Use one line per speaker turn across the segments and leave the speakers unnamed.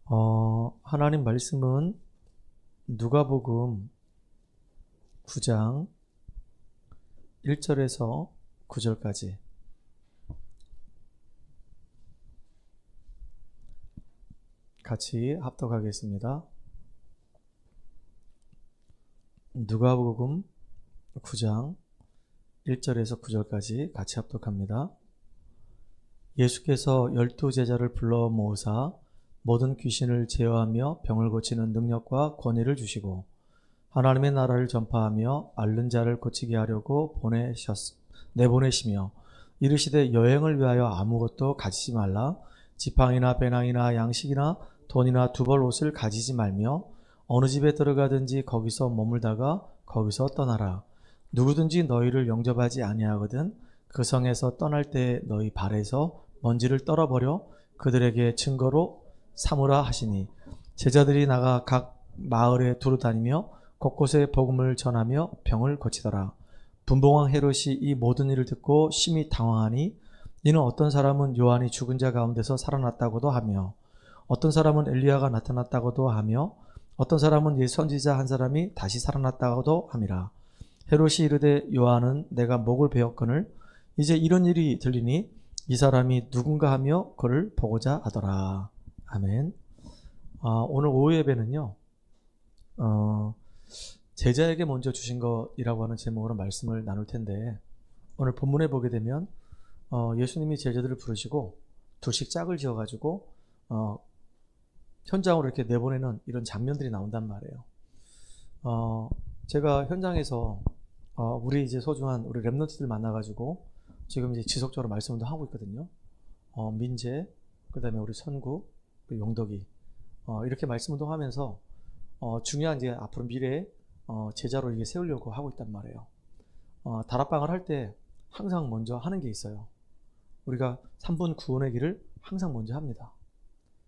하나님 말씀은 누가복음 9장 1절에서 9절까지 같이 합독하겠습니다. 누가복음 9장 1절에서 9절까지 같이 합독합니다. 예수께서 12제자를 불러 모으사 모든 귀신을 제어하며 병을 고치는 능력과 권위를 주시고 하나님의 나라를 전파하며 앓는 자를 고치게 하려고 내보내시며 이르시되 여행을 위하여 아무것도 가지지 말라. 지팡이나 배낭이나 양식이나 돈이나 두벌 옷을 가지지 말며 어느 집에 들어가든지 거기서 머물다가 거기서 떠나라. 누구든지 너희를 영접하지 아니하거든 그 성에서 떠날 때 너희 발에서 먼지를 떨어버려 그들에게 증거로 삼으라 하시니 제자들이 나가 각 마을에 두루 다니며 곳곳에 복음을 전하며 병을 고치더라. 분봉왕 헤롯이 이 모든 일을 듣고 심히 당황하니 이는 어떤 사람은 요한이 죽은 자 가운데서 살아났다고도 하며 어떤 사람은 엘리야가 나타났다고도 하며 어떤 사람은 옛 선지자 한 사람이 다시 살아났다고도 함이라. 헤롯이 이르되 요한은 내가 목을 베었거늘 이제 이런 일이 들리니 이 사람이 누군가 하며 그를 보고자 하더라. 아멘. 오늘 오후 예배는요, 제자에게 먼저 주신 것이라고 하는 제목으로 말씀을 나눌 텐데, 오늘 본문에 보게 되면, 예수님이 제자들을 부르시고, 둘씩 짝을 지어가지고, 현장으로 이렇게 내보내는 이런 장면들이 나온단 말이에요. 제가 현장에서, 우리 이제 소중한 우리 랩런트들 만나가지고, 지금 이제 지속적으로 말씀도 하고 있거든요. 민재, 그 다음에 우리 선구, 용덕이 이렇게 말씀 운동하면서 중요한 이제 앞으로 미래에 제자로 이게 세우려고 하고 있단 말이에요. 다락방을 할 때 항상 먼저 하는 게 있어요. 우리가 3분 구원의 길을 항상 먼저 합니다.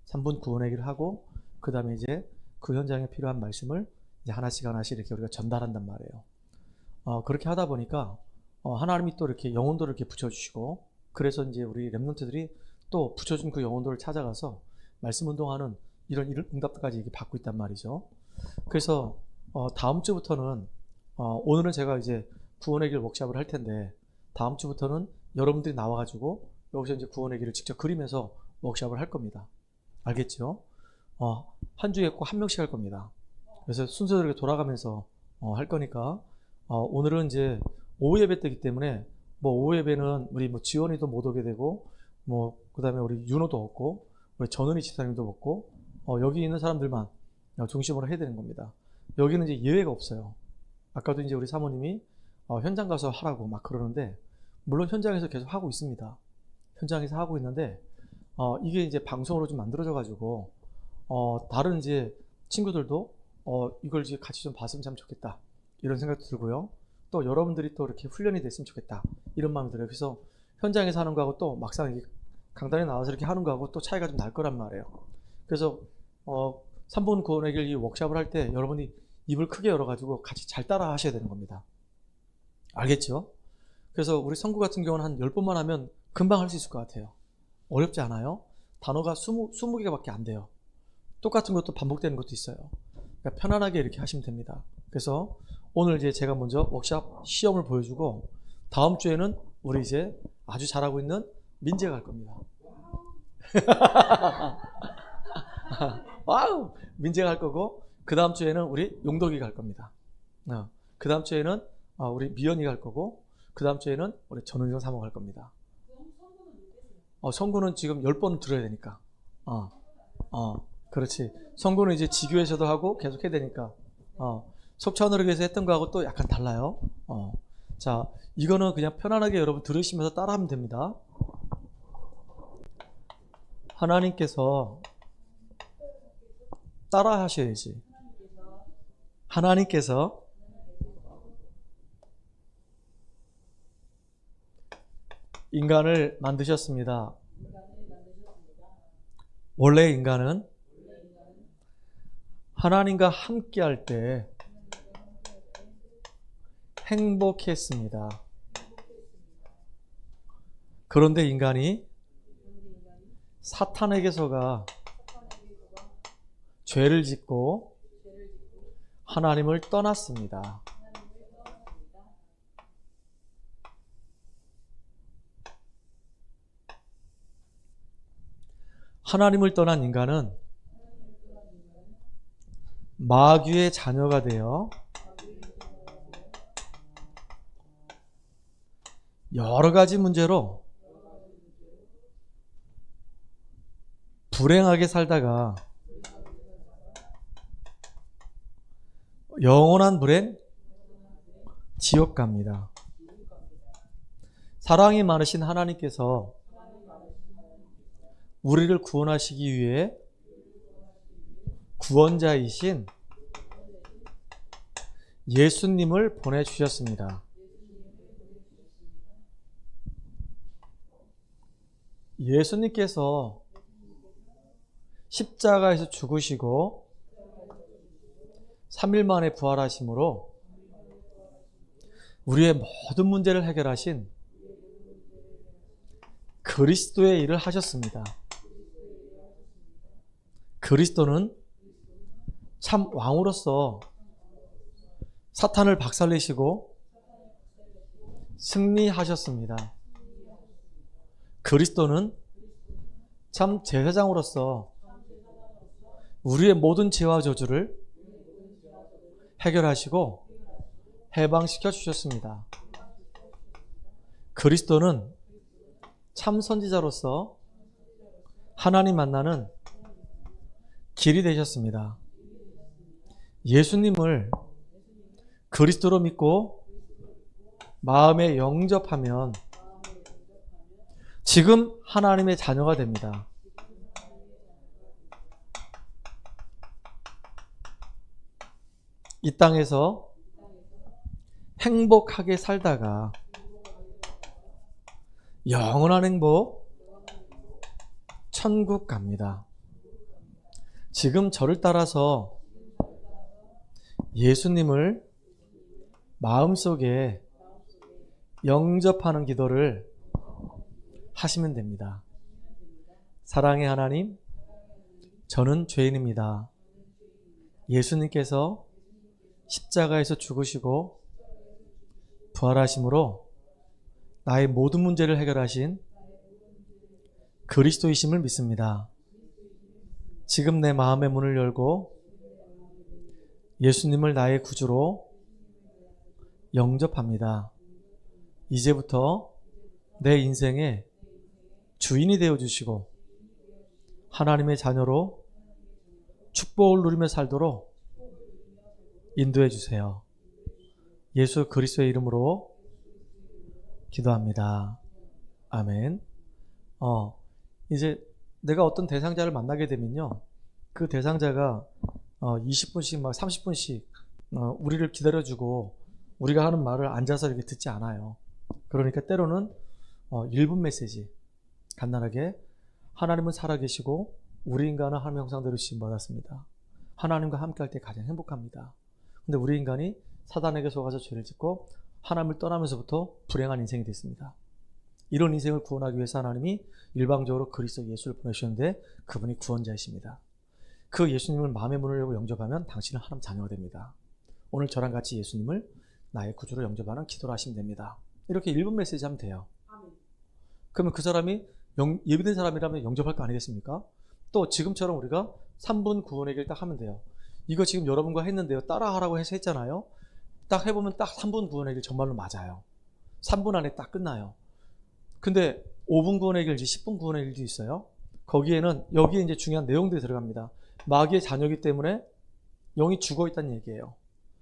3분 구원의 길을 하고 그 다음에 이제 그 현장에 필요한 말씀을 이제 하나씩 이렇게 우리가 전달한단 말이에요. 그렇게 하다 보니까 하나님이 또 이렇게 영혼도를 이렇게 붙여주시고 그래서 이제 우리 랩런트들이 또 붙여준 그 영혼도를 찾아가서 말씀 운동하는 이런 응답까지 이렇게 받고 있단 말이죠. 그래서 다음 주부터는 오늘은 제가 이제 구원의 길 워크숍을 할 텐데 다음 주부터는 여러분들이 나와가지고 여기서 이제 구원의 길을 직접 그리면서 워크숍을 할 겁니다. 알겠죠? 한 주에 꼭 한 명씩 할 겁니다. 그래서 순서대로 이렇게 돌아가면서 할 거니까 오늘은 이제 오후 예배 때이기 때문에 뭐 오후 예배는 우리 뭐 지원이도 못 오게 되고 뭐 그다음에 우리 윤호도 없고 우리 전은희 집사님도 없고 여기 있는 사람들만 중심으로 해야 되는 겁니다. 여기는 이제 예외가 없어요. 아까도 이제 우리 사모님이 현장 가서 하라고 막 그러는데 물론 현장에서 계속 하고 있습니다. 현장에서 하고 있는데 이게 이제 방송으로 좀 만들어져 가지고 다른 이제 친구들도 이걸 이제 같이 좀 봤으면 참 좋겠다 이런 생각도 들고요. 또 여러분들이 또 이렇게 훈련이 됐으면 좋겠다 이런 마음이 들어요. 그래서 현장에서 하는 거하고 또 막상 이게 강단에 나와서 이렇게 하는 거하고 또 차이가 좀 날 거란 말이에요. 그래서 3분 구원의 길 이 워크숍을 할 때 여러분이 입을 크게 열어가지고 같이 잘 따라 하셔야 되는 겁니다. 알겠죠? 그래서 우리 성구 같은 경우는 한 10번만 하면 금방 할 수 있을 것 같아요. 어렵지 않아요? 단어가 20개밖에 안 돼요. 똑같은 것도 반복되는 것도 있어요. 그러니까 편안하게 이렇게 하시면 됩니다. 그래서 오늘 이제 제가 먼저 워크숍 시험을 보여주고 다음 주에는 우리 이제 아주 잘하고 있는 민재가 할 겁니다. 와우! 민재가 할 거고 그 다음 주에는 우리 용덕이가 할 겁니다. 그 다음 주에는 우리 미연이가 할 거고 그 다음 주에는 우리 전은정 사모가 할 겁니다. 성구는 지금 10번 들어야 되니까 그렇지. 성구는 이제 지교에서도 하고 계속 해야 되니까 속찬으로에서 했던 거하고 또 약간 달라요. 자, 이거는 그냥 편안하게 여러분 들으시면서 따라하면 됩니다. 하나님께서 따라 하셔야지. 하나님께서 인간을 만드셨습니다. 원래 인간은 하나님과 함께 할 때 행복했습니다. 그런데 인간이 사탄에게서가 죄를 짓고 하나님을 떠났습니다. 하나님을 떠난 인간은 마귀의 자녀가 되어 여러 가지 문제로 불행하게 살다가 영원한 불행, 지옥 갑니다. 사랑이 많으신 하나님께서 우리를 구원하시기 위해 구원자이신 예수님을 보내주셨습니다. 예수님께서 십자가에서 죽으시고 3일 만에 부활하심으로 우리의 모든 문제를 해결하신 그리스도의 일을 하셨습니다. 그리스도는 참 왕으로서 사탄을 박살내시고 승리하셨습니다. 그리스도는 참 제사장으로서 우리의 모든 죄와 저주를 해결하시고 해방시켜 주셨습니다. 그리스도는 참 선지자로서 하나님 만나는 길이 되셨습니다. 예수님을 그리스도로 믿고 마음에 영접하면 지금 하나님의 자녀가 됩니다. 이 땅에서 행복하게 살다가 영원한 행복, 천국 갑니다. 지금 저를 따라서 예수님을 마음속에 영접하는 기도를 하시면 됩니다. 사랑의 하나님, 저는 죄인입니다. 예수님께서 십자가에서 죽으시고 부활하심으로 나의 모든 문제를 해결하신 그리스도이심을 믿습니다. 지금 내 마음의 문을 열고 예수님을 나의 구주로 영접합니다. 이제부터 내 인생의 주인이 되어주시고 하나님의 자녀로 축복을 누리며 살도록 인도해 주세요. 예수 그리스도의 이름으로 기도합니다. 아멘. 이제 내가 어떤 대상자를 만나게 되면요, 그 대상자가 20분씩 막 30분씩 우리를 기다려주고 우리가 하는 말을 앉아서 이렇게 듣지 않아요. 그러니까 때로는 1분 메시지 간단하게, 하나님은 살아계시고 우리 인간은 하나님의 형상대로 지음받았습니다. 하나님과 함께할 때 가장 행복합니다. 근데 우리 인간이 사단에게 속아서 죄를 짓고 하나님을 떠나면서부터 불행한 인생이 됐습니다. 이런 인생을 구원하기 위해서 하나님이 일방적으로 그리스도 예수를 보내주셨는데 그분이 구원자이십니다. 그 예수님을 마음의 문을 열고 영접하면 당신은 하나님 자녀가 됩니다. 오늘 저랑 같이 예수님을 나의 구주로 영접하는 기도를 하시면 됩니다. 이렇게 1분 메시지 하면 돼요. 그러면 그 사람이 예비된 사람이라면 영접할 거 아니겠습니까? 또 지금처럼 우리가 3분 구원의 길 딱 하면 돼요. 이거 지금 여러분과 했는데요, 따라하라고 해서 했잖아요. 딱 해보면 딱 3분 구원의 길 정말로 맞아요. 3분 안에 딱 끝나요. 근데 5분 구원의 길지 10분 구원의 길도 있어요. 거기에는 여기에 이제 중요한 내용들이 들어갑니다. 마귀의 자녀이기 때문에 영이 죽어 있다는 얘기예요.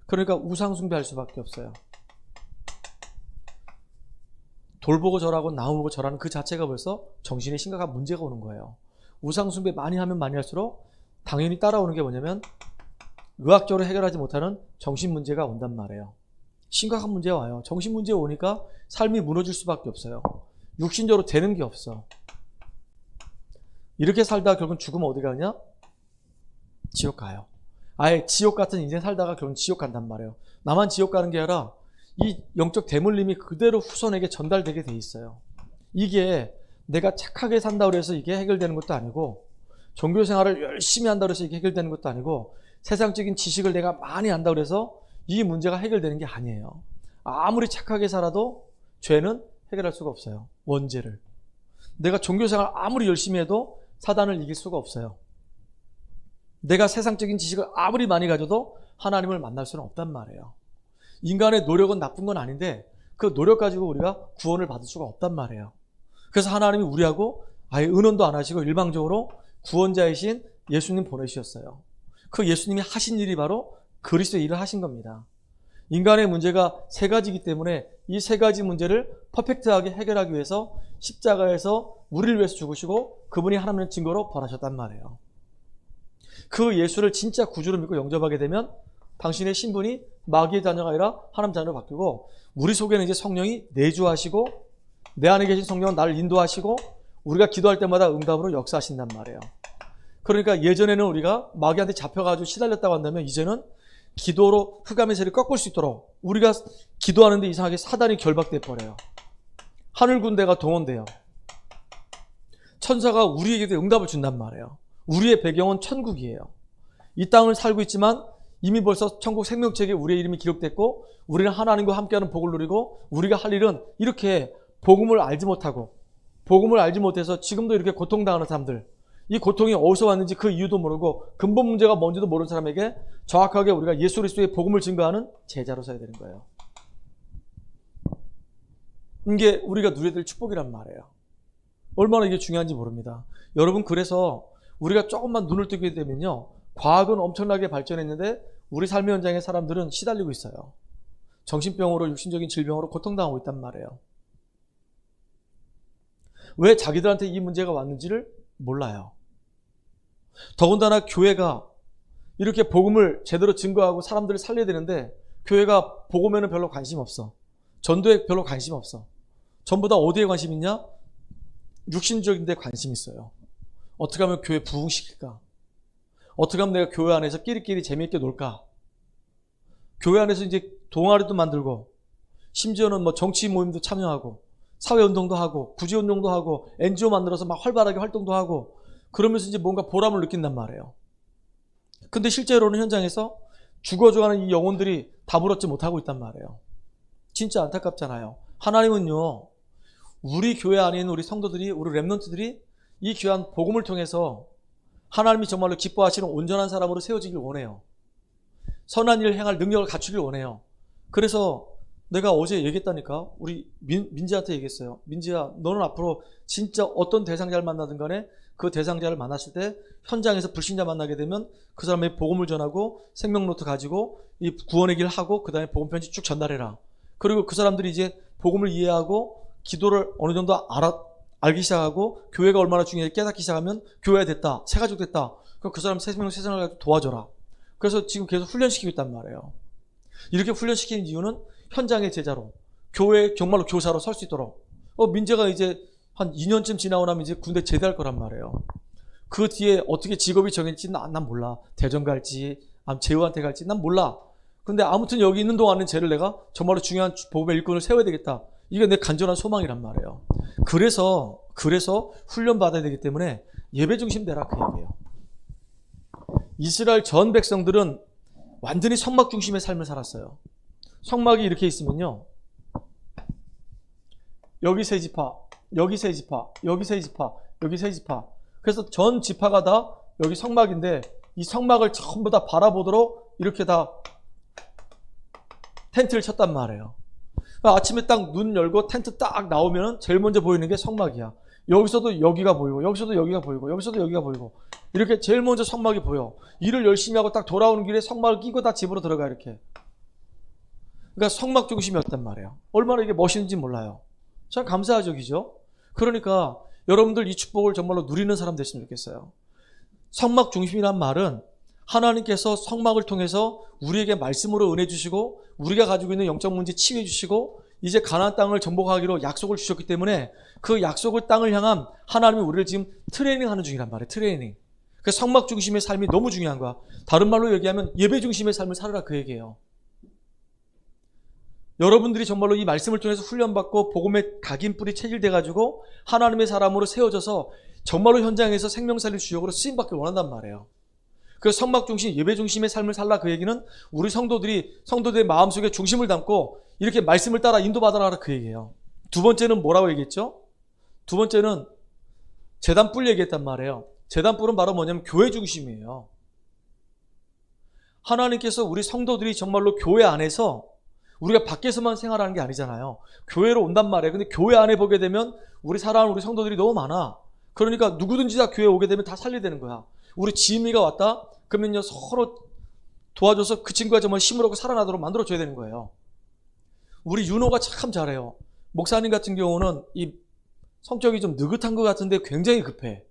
그러니까 우상 숭배할 수밖에 없어요. 돌 보고 절하고 나무 보고 절하는 그 자체가 벌써 정신에 심각한 문제가 오는 거예요. 우상 숭배 많이 하면 많이 할수록 당연히 따라오는 게 뭐냐면 의학적으로 해결하지 못하는 정신 문제가 온단 말이에요. 심각한 문제가 와요. 정신 문제가 오니까 삶이 무너질 수밖에 없어요. 육신적으로 되는 게 없어. 이렇게 살다가 결국은 죽으면 어디 가냐? 지옥 가요. 아예 지옥 같은 인생 살다가 결국은 지옥 간단 말이에요. 나만 지옥 가는 게 아니라 이 영적 대물림이 그대로 후손에게 전달되게 돼 있어요. 이게 내가 착하게 산다고 해서 이게 해결되는 것도 아니고 종교 생활을 열심히 한다고 해서 이게 해결되는 것도 아니고 세상적인 지식을 내가 많이 안다고 해서 이 문제가 해결되는 게 아니에요. 아무리 착하게 살아도 죄는 해결할 수가 없어요. 원죄를. 내가 종교 생활 아무리 열심히 해도 사단을 이길 수가 없어요. 내가 세상적인 지식을 아무리 많이 가져도 하나님을 만날 수는 없단 말이에요. 인간의 노력은 나쁜 건 아닌데 그 노력 가지고 우리가 구원을 받을 수가 없단 말이에요. 그래서 하나님이 우리하고 아예 의논도 안 하시고 일방적으로 구원자이신 예수님 보내주셨어요. 그 예수님이 하신 일이 바로 그리스도의 일을 하신 겁니다. 인간의 문제가 세 가지이기 때문에 이 세 가지 문제를 퍼펙트하게 해결하기 위해서 십자가에서 우리를 위해서 죽으시고 그분이 하나님의 증거로 벌하셨단 말이에요. 그 예수를 진짜 구주로 믿고 영접하게 되면 당신의 신분이 마귀의 자녀가 아니라 하나님 자녀로 바뀌고 우리 속에는 이제 성령이 내주하시고 내 안에 계신 성령은 나를 인도하시고 우리가 기도할 때마다 응답으로 역사하신단 말이에요. 그러니까 예전에는 우리가 마귀한테 잡혀가지고 시달렸다고 한다면 이제는 기도로 흑암의 세를 꺾을 수 있도록 우리가 기도하는데 이상하게 사단이 결박돼 버려요. 하늘 군대가 동원돼요. 천사가 우리에게도 응답을 준단 말이에요. 우리의 배경은 천국이에요. 이 땅을 살고 있지만 이미 벌써 천국 생명책에 우리의 이름이 기록됐고 우리는 하나님과 함께하는 복을 누리고 우리가 할 일은 이렇게 복음을 알지 못하고 복음을 알지 못해서 지금도 이렇게 고통당하는 사람들, 이 고통이 어디서 왔는지 그 이유도 모르고 근본 문제가 뭔지도 모르는 사람에게 정확하게 우리가 예수 그리스도의 복음을 증거하는 제자로 서야 되는 거예요. 이게 우리가 누려야 될 축복이란 말이에요. 얼마나 이게 중요한지 모릅니다. 여러분, 그래서 우리가 조금만 눈을 뜨게 되면요, 과학은 엄청나게 발전했는데 우리 삶의 현장의 사람들은 시달리고 있어요. 정신병으로, 육신적인 질병으로 고통당하고 있단 말이에요. 왜 자기들한테 이 문제가 왔는지를 몰라요. 더군다나 교회가 이렇게 복음을 제대로 증거하고 사람들을 살려야 되는데 교회가 복음에는 별로 관심 없어. 전도에 별로 관심 없어. 전부 다 어디에 관심 있냐? 육신적인 데 관심 있어요. 어떻게 하면 교회 부흥시킬까? 어떻게 하면 내가 교회 안에서 끼리끼리 재미있게 놀까? 교회 안에서 이제 동아리도 만들고 심지어는 뭐 정치 모임도 참여하고 사회운동도 하고 구제운동도 하고 NGO 만들어서 막 활발하게 활동도 하고 그러면서 이제 뭔가 보람을 느낀단 말이에요. 근데 실제로는 현장에서 죽어줘가는 이 영혼들이 다물었지 못하고 있단 말이에요. 진짜 안타깝잖아요. 하나님은요, 우리 교회 안에 있는 우리 성도들이, 우리 렘넌트들이 이 귀한 복음을 통해서 하나님이 정말로 기뻐하시는 온전한 사람으로 세워지길 원해요. 선한 일을 행할 능력을 갖추길 원해요. 그래서 내가 어제 얘기했다니까. 우리 민지한테 얘기했어요. 민지야, 너는 앞으로 진짜 어떤 대상자를 만나든 간에 그 대상자를 만났을 때 현장에서 불신자 만나게 되면 그 사람의 복음을 전하고 생명노트 가지고 이 구원의 길을 하고 그 다음에 복음 편지 쭉 전달해라. 그리고 그 사람들이 이제 복음을 이해하고 기도를 어느 정도 알기 시작하고 교회가 얼마나 중요한지 깨닫기 시작하면 교회가 됐다, 새가족 됐다. 그럼 그 사람 세상을 가지고 도와줘라. 그래서 지금 계속 훈련시키고 있단 말이에요. 이렇게 훈련시키는 이유는 현장의 제자로, 교회 정말로 교사로 설 수 있도록. 민재가 이제 한 2년쯤 지나고 나면 이제 군대 제대할 거란 말이에요. 그 뒤에 어떻게 직업이 정해질지 난 몰라. 대전 갈지, 제후한테 갈지 난 몰라. 근데 아무튼 여기 있는 동안은 쟤를 내가 정말로 중요한 복음의 일꾼을 세워야 되겠다. 이게 내 간절한 소망이란 말이에요. 그래서 훈련받아야 되기 때문에 예배 중심 되라, 그 얘기예요. 이스라엘 전 백성들은 완전히 성막 중심의 삶을 살았어요. 성막이 이렇게 있으면요, 여기 세 지파, 여기 세 지파, 여기 세 지파, 여기 세 지파. 그래서 전 지파가 다 여기 성막인데 이 성막을 전부 다 바라보도록 이렇게 다 텐트를 쳤단 말이에요. 아침에 딱 눈 열고 텐트 딱 나오면 제일 먼저 보이는 게 성막이야. 여기서도 여기가 보이고 여기서도 여기가 보이고 여기서도 여기가 보이고 이렇게 제일 먼저 성막이 보여. 일을 열심히 하고 딱 돌아오는 길에 성막을 끼고 다 집으로 들어가 이렇게. 그러니까 성막 중심이었단 말이에요. 얼마나 이게 멋있는지 몰라요. 참 감사하죠, 그죠? 그러니까 여러분들 이 축복을 정말로 누리는 사람 됐으면 좋겠어요. 성막 중심이란 말은 하나님께서 성막을 통해서 우리에게 말씀으로 은혜 주시고 우리가 가지고 있는 영적 문제 치유해 주시고 이제 가나안 땅을 정복하기로 약속을 주셨기 때문에 그 약속을 땅을 향한 하나님이 우리를 지금 트레이닝하는 중이란 말이에요. 트레이닝. 그 성막 중심의 삶이 너무 중요한 거야. 다른 말로 얘기하면 예배 중심의 삶을 살아라, 그 얘기예요. 여러분들이 정말로 이 말씀을 통해서 훈련받고 복음의 각인뿔이 체질돼가지고 하나님의 사람으로 세워져서 정말로 현장에서 생명살릴 주역으로 쓰임받기 원한단 말이에요. 그래서 성막 중심, 예배 중심의 삶을 살라, 그 얘기는 우리 성도들의 마음속에 중심을 담고 이렇게 말씀을 따라 인도받아라, 그 얘기예요. 두 번째는 뭐라고 얘기했죠? 두 번째는 제단뿔 얘기했단 말이에요. 제단뿔은 바로 뭐냐면 교회 중심이에요. 하나님께서 우리 성도들이 정말로 교회 안에서, 우리가 밖에서만 생활하는 게 아니잖아요. 교회로 온단 말이에요. 근데 교회 안에 보게 되면 우리 사랑하는 우리 성도들이 너무 많아. 그러니까 누구든지 다 교회에 오게 되면 다 살려야 되는 거야. 우리 지은이가 왔다? 그러면요, 서로 도와줘서 그 친구가 정말 힘을 얻고 살아나도록 만들어줘야 되는 거예요. 우리 윤호가 참 잘해요. 목사님 같은 경우는 이 성격이 좀 느긋한 것 같은데 굉장히 급해.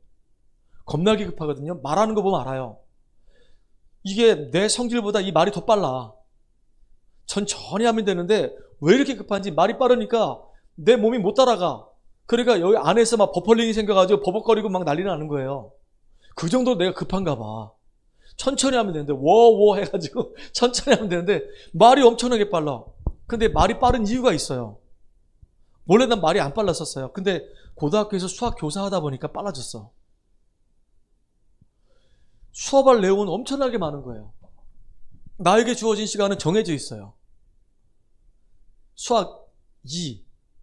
겁나게 급하거든요. 말하는 거 보면 알아요. 이게 내 성질보다 이 말이 더 빨라. 천천히 하면 되는데 왜 이렇게 급한지, 말이 빠르니까 내 몸이 못 따라가. 그러니까 여기 안에서 막 버펄링이 생겨가지고 버벅거리고 막 난리 나는 거예요. 그 정도로 내가 급한가 봐. 천천히 하면 되는데, 워워 해가지고 천천히 하면 되는데 말이 엄청나게 빨라. 근데 말이 빠른 이유가 있어요. 원래 난 말이 안 빨랐었어요. 근데 고등학교에서 수학 교사 하다 보니까 빨라졌어. 수업할 내용은 엄청나게 많은 거예요. 나에게 주어진 시간은 정해져 있어요. 수학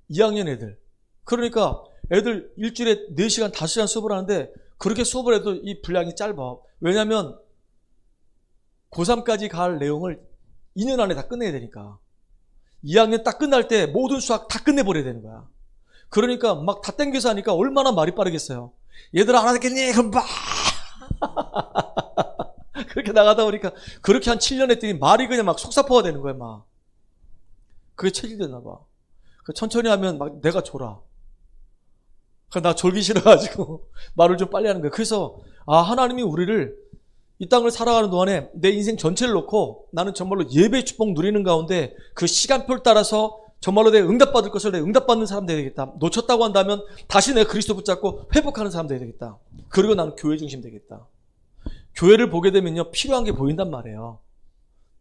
2학년 애들. 그러니까 애들 일주일에 4시간, 5시간 수업을 하는데 그렇게 수업을 해도 이 분량이 짧아. 왜냐면 고3까지 갈 내용을 2년 안에 다 끝내야 되니까. 2학년 딱 끝날 때 모든 수학 다 끝내버려야 되는 거야. 그러니까 막 다 땡겨서 하니까 얼마나 말이 빠르겠어요. 얘들아 안 하겠니? 그럼 막 그렇게 나가다 보니까 그렇게 한 7년 했더니 말이 그냥 막 속사포가 되는 거야, 막. 그게 체질됐나 봐. 천천히 하면 막 내가 졸아. 나 졸기 싫어가지고 말을 좀 빨리 하는 거야. 그래서 하나님이 우리를 이 땅을 살아가는 동안에 내 인생 전체를 놓고 나는 정말로 예배의 축복 누리는 가운데 그 시간표를 따라서 정말로 내가 응답받을 것을 내가 응답받는 사람 되야 되겠다. 놓쳤다고 한다면 다시 내가 그리스도 붙잡고 회복하는 사람 되야 되겠다. 그리고 나는 교회 중심 되겠다. 교회를 보게 되면요, 필요한 게 보인단 말이에요.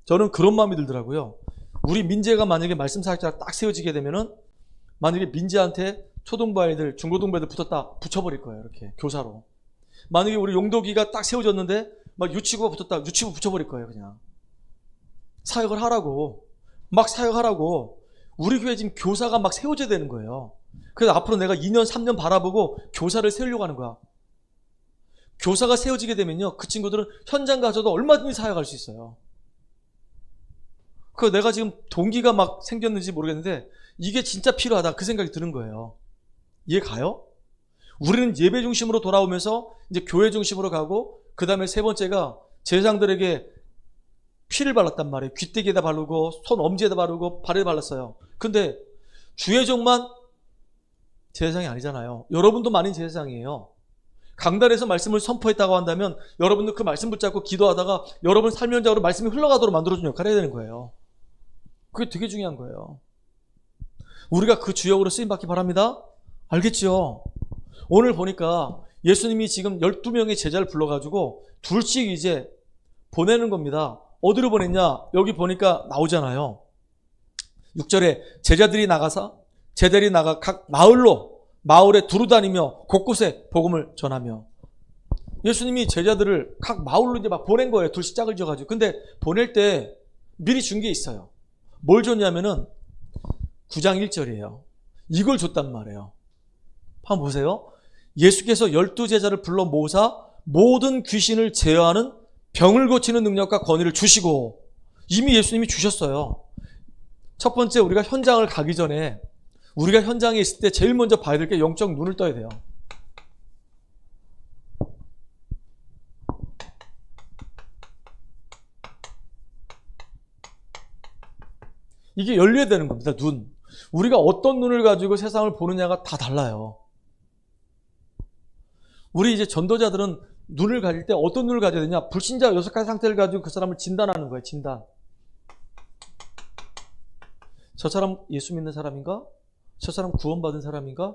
저는 그런 마음이 들더라고요. 우리 민재가 만약에 말씀 사역자가 딱 세워지게 되면은 만약에 민재한테 초등부 아이들, 중고등부 아이들 붙여버릴 거예요. 이렇게 교사로. 만약에 우리 용도기가 딱 세워졌는데 막 유치부가 붙었다, 유치부 붙여버릴 거예요. 그냥 사역을 하라고, 막 사역하라고. 우리 교회 지금 교사가 막 세워져야 되는 거예요. 그래서 앞으로 내가 2년 3년 바라보고 교사를 세우려고 하는 거야. 교사가 세워지게 되면요, 그 친구들은 현장 가서도 얼마든지 사역할 수 있어요. 내가 지금 동기가 막 생겼는지 모르겠는데 이게 진짜 필요하다, 그 생각이 드는 거예요. 이해 가요? 우리는 예배 중심으로 돌아오면서 이제 교회 중심으로 가고, 그 다음에 세 번째가 제사장들에게 피를 발랐단 말이에요. 귀때기에다 바르고 손 엄지에다 바르고 발에 발랐어요. 근데 주의 종만 제사장이 아니잖아요. 여러분도 많은 제사장이에요. 강단에서 말씀을 선포했다고 한다면 여러분도 그 말씀 붙잡고 기도하다가 여러분 삶의 현장으로 말씀이 흘러가도록 만들어주는 역할을 해야 되는 거예요. 그게 되게 중요한 거예요. 우리가 그 주역으로 쓰임받기 바랍니다. 알겠죠? 오늘 보니까 예수님이 지금 12명의 제자를 불러가지고 둘씩 이제 보내는 겁니다. 어디로 보냈냐? 여기 보니까 나오잖아요. 6절에 제자들이 나가 각 마을에 두루다니며 곳곳에 복음을 전하며. 예수님이 제자들을 각 마을로 이제 막 보낸 거예요. 둘씩 짝을 지어가지고. 근데 보낼 때 미리 준 게 있어요. 뭘 줬냐면은 9장 1절이에요. 이걸 줬단 말이에요. 한번 보세요. 예수께서 12제자를 불러 모으사 모든 귀신을 제어하는 병을 고치는 능력과 권위를 주시고, 이미 예수님이 주셨어요. 첫 번째, 우리가 현장을 가기 전에, 우리가 현장에 있을 때 제일 먼저 봐야 될 게 영적 눈을 떠야 돼요. 이게 열려야 되는 겁니다. 눈. 우리가 어떤 눈을 가지고 세상을 보느냐가 다 달라요. 우리 이제 전도자들은 눈을 가질 때 어떤 눈을 가져야 되냐? 불신자 6가지 상태를 가지고 그 사람을 진단하는 거예요. 진단. 저 사람 예수 믿는 사람인가? 저 사람 구원받은 사람인가?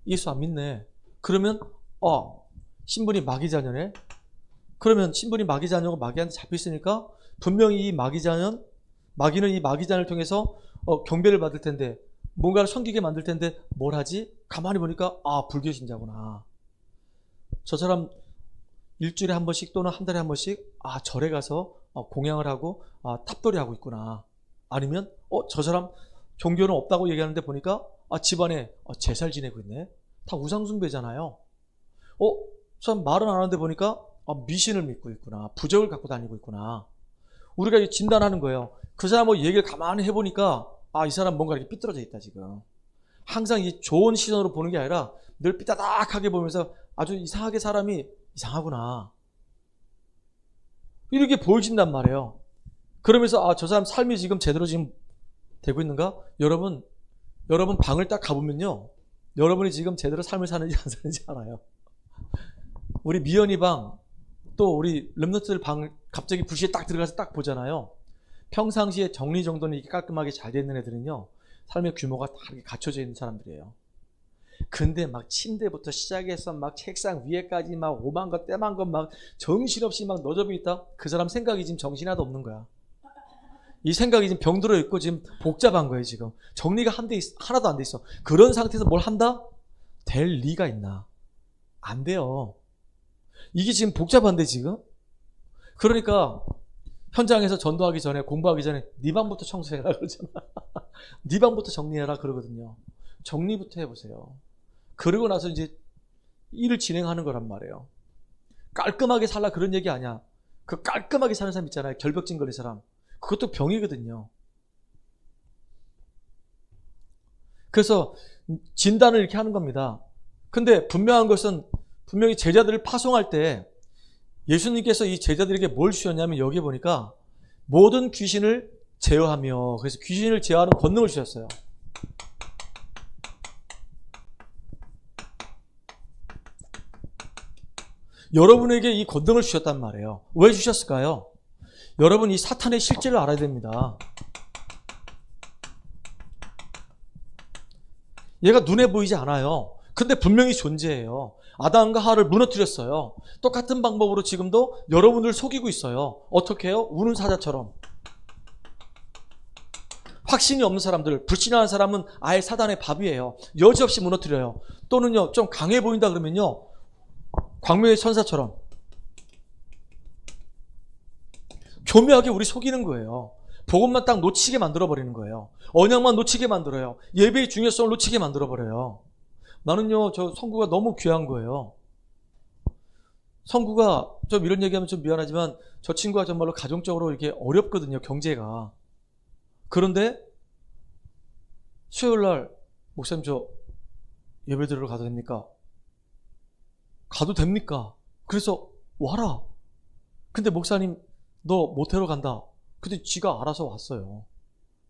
예수 안 믿네. 그러면 신분이 마귀 자녀네. 그러면 신분이 마귀 자녀고 마귀한테 잡혀있으니까 분명히 이 마귀는 이 마귀 자녀를 통해서 경배를 받을 텐데, 뭔가를 섬기게 만들 텐데 뭘 하지? 가만히 보니까 불교 신자구나. 저 사람 일주일에 한 번씩 또는 한 달에 한 번씩 절에 가서 공양을 하고 탑돌이 하고 있구나. 아니면 저 사람 종교는 없다고 얘기하는데 보니까 집안에 제살 지내고 있네. 다 우상숭배잖아요. 저 사람 말은 안 하는데 보니까 미신을 믿고 있구나. 부적을 갖고 다니고 있구나. 우리가 진단하는 거예요. 그 사람 얘기를 가만히 해보니까 이 사람 뭔가 이렇게 삐뚤어져 있다 지금. 항상 이 좋은 시선으로 보는 게 아니라 늘 삐딱하게 보면서 아주 이상하게 사람이 이상하구나. 이렇게 보여진단 말이에요. 그러면서 저 사람 삶이 지금 제대로 지금 되고 있는가? 여러분 방을 딱 가보면요. 여러분이 지금 제대로 삶을 사는지 안 사는지 알아요. 우리 미연이 방, 또 우리 렘넌트들 방 갑자기 불시에 딱 들어가서 딱 보잖아요. 평상시에 정리정돈이 이렇게 깔끔하게 잘 돼 있는 애들은요. 삶의 규모가 다 이렇게 갖춰져 있는 사람들이에요. 근데 막 침대부터 시작해서 막 책상 위에까지 막 오만 것 때만 것 막 정신없이 막 너저비 있다. 그 사람 생각이 지금 정신이 하나도 없는 거야. 이 생각이 지금 병들어 있고 지금 복잡한 거예요 지금. 정리가 하나도 안 돼 있어. 그런 상태에서 뭘 한다? 될 리가 있나? 안 돼요. 이게 지금 복잡한데 지금? 그러니까 현장에서 전도하기 전에 공부하기 전에 네 방부터 청소해라 그러잖아. 네 방부터 정리해라 그러거든요. 정리부터 해보세요. 그러고 나서 이제 일을 진행하는 거란 말이에요. 깔끔하게 살라 그런 얘기 아니야. 그 깔끔하게 사는 사람 있잖아요. 결벽증 걸린 사람. 그것도 병이거든요. 그래서 진단을 이렇게 하는 겁니다. 근데 분명한 것은 분명히 제자들을 파송할 때 예수님께서 이 제자들에게 뭘 주셨냐면 여기에 보니까 모든 귀신을 제어하며, 그래서 귀신을 제어하는 권능을 주셨어요. 여러분에게 이 권능을 주셨단 말이에요. 왜 주셨을까요? 여러분 이 사탄의 실제를 알아야 됩니다. 얘가 눈에 보이지 않아요. 근데 분명히 존재해요. 아담과 하와를 무너뜨렸어요. 똑같은 방법으로 지금도 여러분을 속이고 있어요. 어떻게 해요? 우는 사자처럼. 확신이 없는 사람들, 불신하는 사람은 아예 사단의 밥이에요. 여지없이 무너뜨려요. 또는요, 좀 강해 보인다 그러면요, 광명의 천사처럼 교묘하게 우리 속이는 거예요. 복음만 딱 놓치게 만들어버리는 거예요. 언약만 놓치게 만들어요. 예배의 중요성을 놓치게 만들어버려요. 나는요, 저 성구가 너무 귀한 거예요. 성구가, 좀 이런 얘기하면 좀 미안하지만 저 친구가 정말로 가정적으로 이렇게 어렵거든요, 경제가. 그런데 수요일날 목사님 저 예배 드리러 가도 됩니까? 가도 됩니까? 그래서 와라. 근데 목사님 너 모텔로 간다. 근데 지가 알아서 왔어요.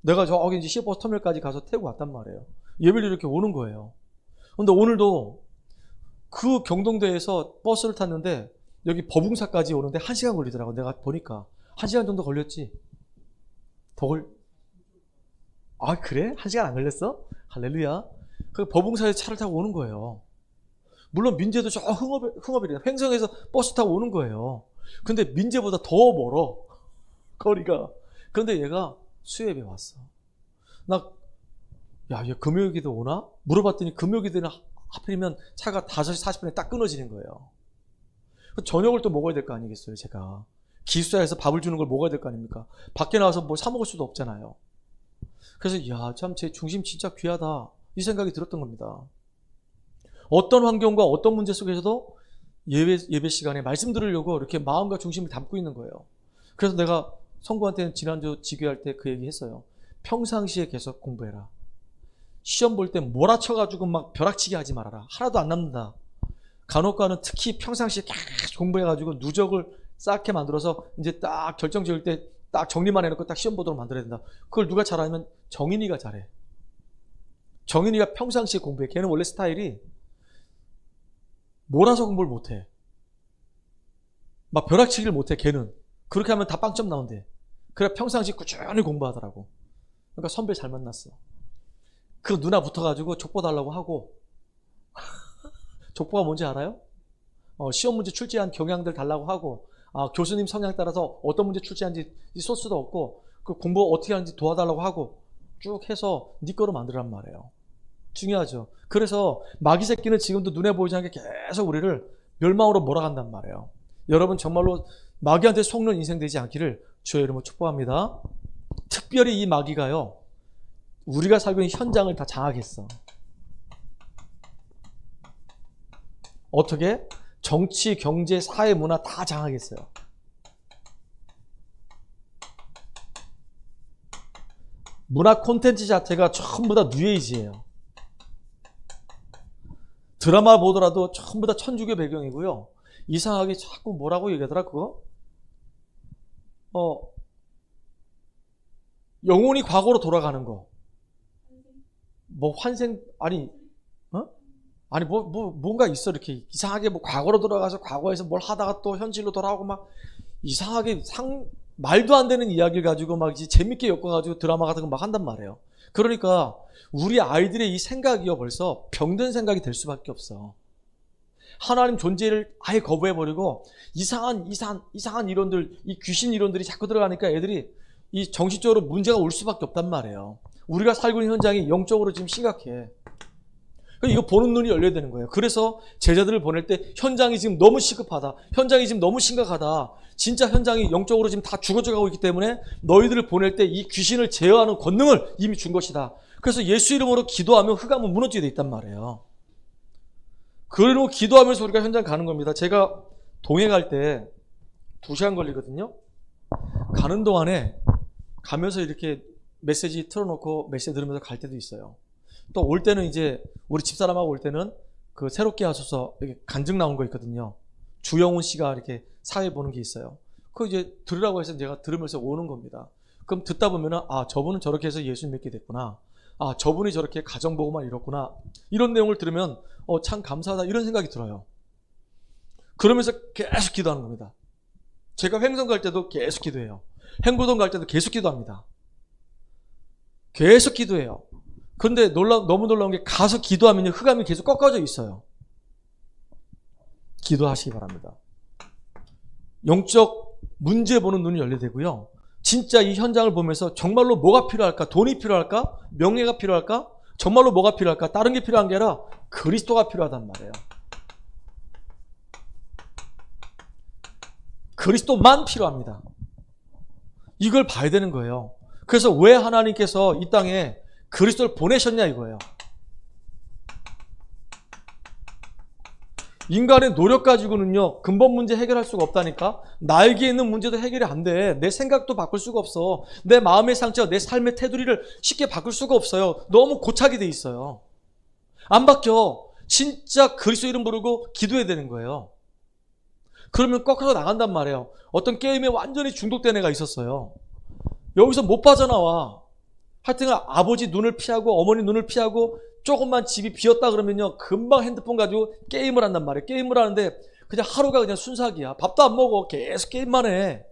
내가 저기 이제 시외버스 터미널까지 가서 태우고 왔단 말이에요. 예배를 이렇게 오는 거예요. 근데 오늘도 그 경동대에서 버스를 탔는데 여기 버붕사까지 오는데 1시간 걸리더라고. 내가 보니까 1시간 정도 걸렸지. 그래? 1시간 안 걸렸어? 할렐루야. 그 버붕사에서 차를 타고 오는 거예요. 물론 민재도 저 흥업이래요. 횡성에서 버스 타고 오는 거예요. 근데 민재보다 더 멀어, 거리가. 그런데 얘가 수협에 왔어. 얘 금요일기도 오나? 물어봤더니 금요일기도는 하필이면 차가 5시 40분에 딱 끊어지는 거예요. 저녁을 또 먹어야 될 거 아니겠어요, 제가. 기숙사에서 밥을 주는 걸 먹어야 될 거 아닙니까? 밖에 나와서 뭐 사 먹을 수도 없잖아요. 그래서 참 제 중심 진짜 귀하다, 이 생각이 들었던 겁니다. 어떤 환경과 어떤 문제 속에서도 예배 시간에 말씀 들으려고 이렇게 마음과 중심을 담고 있는 거예요. 그래서 내가 성구한테는 지난주 지교할 때 그 얘기 했어요. 평상시에 계속 공부해라. 시험 볼 때 몰아쳐가지고 막 벼락치기 하지 말아라. 하나도 안 남는다. 간혹가는 특히 평상시에 계속 공부해가지고 누적을 쌓게 만들어서 이제 딱 결정 지을 때 딱 정리만 해놓고 딱 시험 보도록 만들어야 된다. 그걸 누가 잘하면 정인이가 잘해. 정인이가 평상시에 공부해. 걔는 원래 스타일이 몰아서 공부를 못해. 막 벼락치기를 못해, 걔는. 그렇게 하면 다 빵점 나온대. 그래 평상시 꾸준히 공부하더라고. 그러니까 선배 잘 만났어. 그 누나 붙어가지고 족보 달라고 하고. 족보가 뭔지 알아요? 시험 문제 출제한 경향들 달라고 하고, 교수님 성향 따라서 어떤 문제 출제한지 소스도 없고, 그 공부 어떻게 하는지 도와달라고 하고, 쭉 해서 네 거로 만들란 말이에요. 중요하죠. 그래서 마귀 새끼는 지금도 눈에 보이지 않게 계속 우리를 멸망으로 몰아간단 말이에요. 여러분 정말로 마귀한테 속는 인생 되지 않기를 주의 이름으로 축복합니다. 특별히 이 마귀가요, 우리가 살고 있는 현장을 다 장악했어. 어떻게? 정치, 경제, 사회, 문화 다 장악했어요. 문화 콘텐츠 자체가 전부 다 뉴에이지예요. 드라마 보더라도 전부 다 천주교 배경이고요. 이상하게 자꾸 뭐라고 얘기하더라 그거? 영혼이 과거로 돌아가는 거. 뭐 환생 아니 아니 뭔가 있어. 이렇게 이상하게 뭐 과거로 돌아가서 과거에서 뭘 하다가 또 현실로 돌아오고 막 이상하게 말도 안 되는 이야기를 가지고 막 이제 재밌게 엮어가지고 드라마 같은 거 막 한단 말이에요. 그러니까 우리 아이들의 이 생각이요 벌써 병든 생각이 될 수밖에 없어. 하나님 존재를 아예 거부해버리고 이상한 이론들, 이 귀신 이론들이 자꾸 들어가니까 애들이 이 정신적으로 문제가 올 수밖에 없단 말이에요. 우리가 살고 있는 현장이 영적으로 지금 심각해. 이거 보는 눈이 열려야 되는 거예요. 그래서 제자들을 보낼 때 현장이 지금 너무 시급하다. 현장이 지금 너무 심각하다. 진짜 현장이 영적으로 지금 다 죽어져가고 있기 때문에 너희들을 보낼 때 이 귀신을 제어하는 권능을 이미 준 것이다. 그래서 예수 이름으로 기도하면 흑암은 무너지게 돼 있단 말이에요. 그러고 기도하면서 우리가 현장 가는 겁니다. 제가 동해 갈 때 2시간 걸리거든요. 가는 동안에 가면서 이렇게 메시지 틀어놓고 메시지 들으면서 갈 때도 있어요. 또 올 때는 이제 우리 집사람하고 올 때는 그 새롭게 하셔서 이렇게 간증 나온 거 있거든요. 주영훈 씨가 이렇게 사회 보는 게 있어요. 그거 이제 들으라고 해서 제가 들으면서 오는 겁니다. 그럼 듣다 보면은 아 저분은 저렇게 해서 예수 믿게 됐구나. 아 저분이 저렇게 가정보고만 이뤘구나. 이런 내용을 들으면 참 감사하다 이런 생각이 들어요. 그러면서 계속 기도하는 겁니다. 제가 횡성 갈 때도 계속 기도해요. 행구동 갈 때도 계속 기도합니다. 계속 기도해요. 근데 너무 놀라운 게 가서 기도하면 흑암이 계속 꺾어져 있어요. 기도하시기 바랍니다. 영적 문제 보는 눈이 열려야 되고요. 진짜 이 현장을 보면서 정말로 뭐가 필요할까? 돈이 필요할까? 명예가 필요할까? 정말로 뭐가 필요할까? 다른 게 필요한 게 아니라 그리스도가 필요하단 말이에요. 그리스도만 필요합니다. 이걸 봐야 되는 거예요. 그래서 왜 하나님께서 이 땅에 그리스도를 보내셨냐 이거예요. 인간의 노력 가지고는요 근본 문제 해결할 수가 없다니까. 나에게 있는 문제도 해결이 안 돼. 내 생각도 바꿀 수가 없어. 내 마음의 상처, 내 삶의 테두리를 쉽게 바꿀 수가 없어요. 너무 고착이 돼 있어요. 안 바뀌어. 진짜 그리스도 이름 부르고 기도해야 되는 거예요. 그러면 꺾어서 나간단 말이에요. 어떤 게임에 완전히 중독된 애가 있었어요. 여기서 못 빠져나와. 하여튼 아버지 눈을 피하고 어머니 눈을 피하고 조금만 집이 비었다 그러면요 금방 핸드폰 가지고 게임을 한단 말이에요. 게임을 하는데 그냥 하루가 그냥 순삭이야. 밥도 안 먹어. 계속 게임만 해.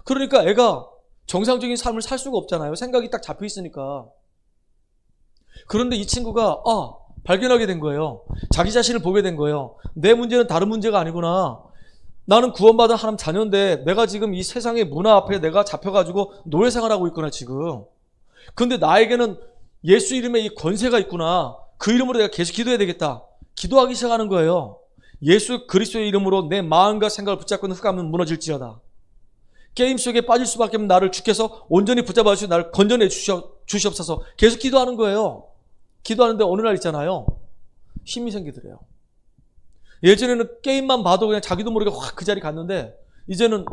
그러니까 애가 정상적인 삶을 살 수가 없잖아요. 생각이 딱 잡혀 있으니까. 그런데 이 친구가 발견하게 된 거예요. 자기 자신을 보게 된 거예요. 내 문제는 다른 문제가 아니구나. 나는 구원받은 하나님 자녀인데 내가 지금 이 세상의 문화 앞에 내가 잡혀가지고 노예생활하고 있구나 지금. 근데 나에게는 예수 이름에 이 권세가 있구나. 그 이름으로 내가 계속 기도해야 되겠다. 기도하기 시작하는 거예요. 예수 그리스도의 이름으로 내 마음과 생각을 붙잡고 있는 흑암은 무너질지어다. 게임 속에 빠질 수밖에 없는 나를 주께서 온전히 붙잡아 주시고 나를 건져내 주시옵소서. 계속 기도하는 거예요. 기도하는데 어느 날 있잖아요. 힘이 생기더래요. 예전에는 게임만 봐도 그냥 자기도 모르게 확 그 자리 갔는데 이제는